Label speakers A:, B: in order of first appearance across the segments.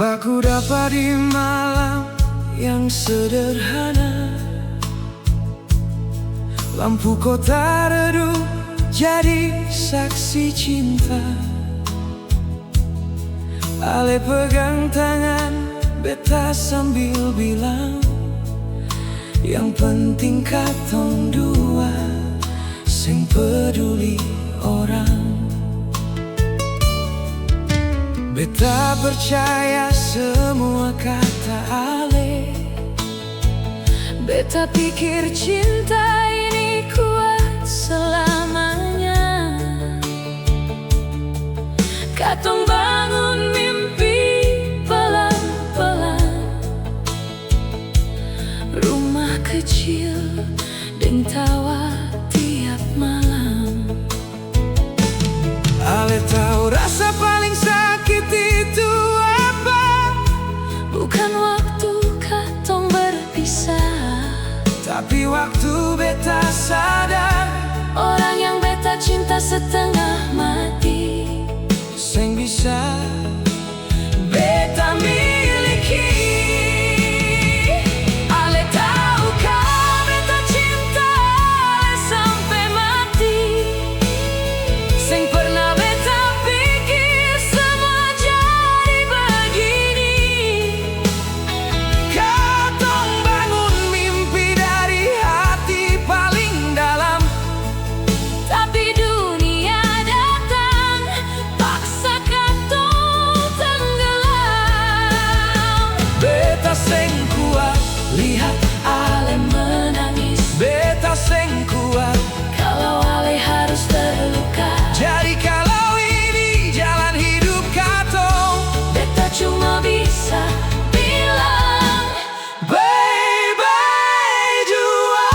A: Tanpa ku dapat di malam yang sederhana, lampu kota redup jadi saksi cinta. Ale pegang tangan beta sambil bilang, yang penting katong dua sing peduli orang. Beta percaya semua kata Ale. Beta pikir cinta ini kuat selamanya. Katong bangun mimpi pelan-pelan, rumah kecil deng tawa tiap malam. Ale tahu rasa paling sakit itu apa? Bukan waktu katong berpisah, tapi waktu beta sadar orang yang beta cinta setengah mati, sing bisa beta miliki. Ale tahu kau beta cinta Ale sampai mati, sing pernah beta pikir semua jadi begini. Katong bangun mimpi dari hati paling dalam, tapi dunia datang paksa katong tenggelam. Beta sing kuat lihat Ale menangis, beta sing kuat kalau Ale harus terluka. Jadi kalau ini jalan hidup katong, beta cuma bisa bilang bye-bye jua.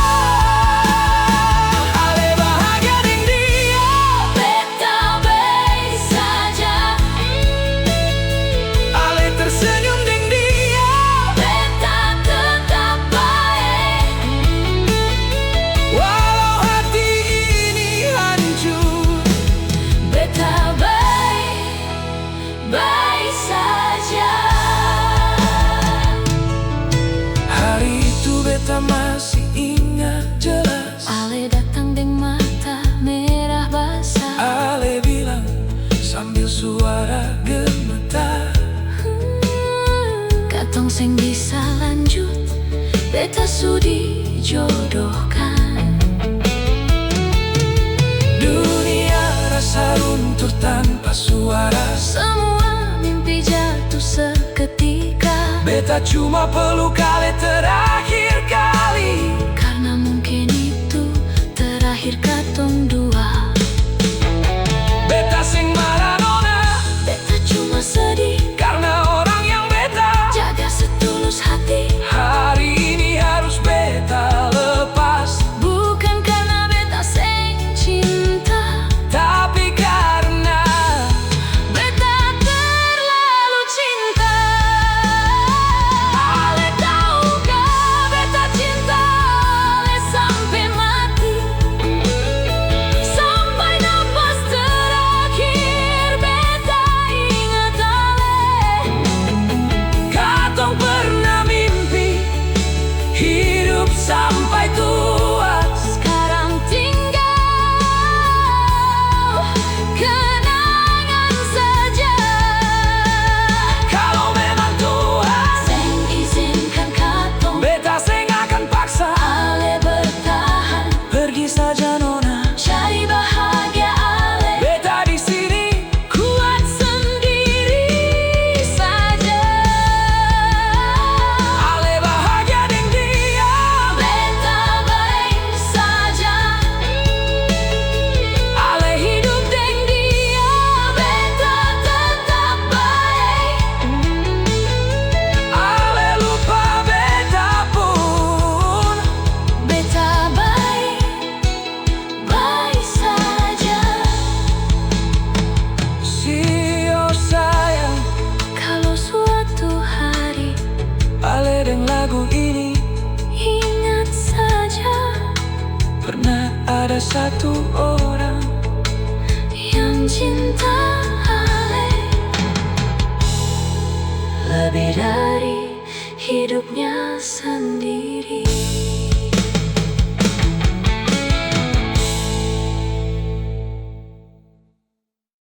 A: Ale bahagia deng dia, beta baik saja. Ale tersenyum deng dia, beta tetap baik. Walau hati ini hancur, beta baik saja. Hari itu beta masih ingat jelas. Ale datang deng mata merah basah. Ale bilang sambil suara gemetar, katong sing bisa lanjut, beta sudi jodohkan. Dunia rasa runtuh tanpa suara, semua mimpi jatuh seketika. Beta cuma peluk Ale terakhir kali, karena mungkin itu terakhir katong dua. Beta sing marah nona, beta cuma sedih karena orang yang beta jaga setulus hati hari ini harus beta lepas. Bukan karena beta sing cinta, tapi karena beta terlalu cinta. Ale tahu kau beta cinta Ale sampai mati, sampai napas terakhir beta ingat Ale. Katong pernah mimpi hidup sampai tua, sekarang tinggal kenangan saja. Kalau memang Tuhan sing izinkan katong, beta sing akan paksa Ale bertahan. Pergi saja nona, cari bahagia Ale. Beta di sini kuat sendiri saja. Ale bahagia deng dia, beta baik saja. Ale hidup deng dia, beta tetap baik. Ale lupa beta pun, beta baik saja. Sio sayang, kalau suatu hari Ale deng lagu ini, ingat saja pernah ada satu orang yang cinta Ale lebih lebih dari hidupnya sendiri.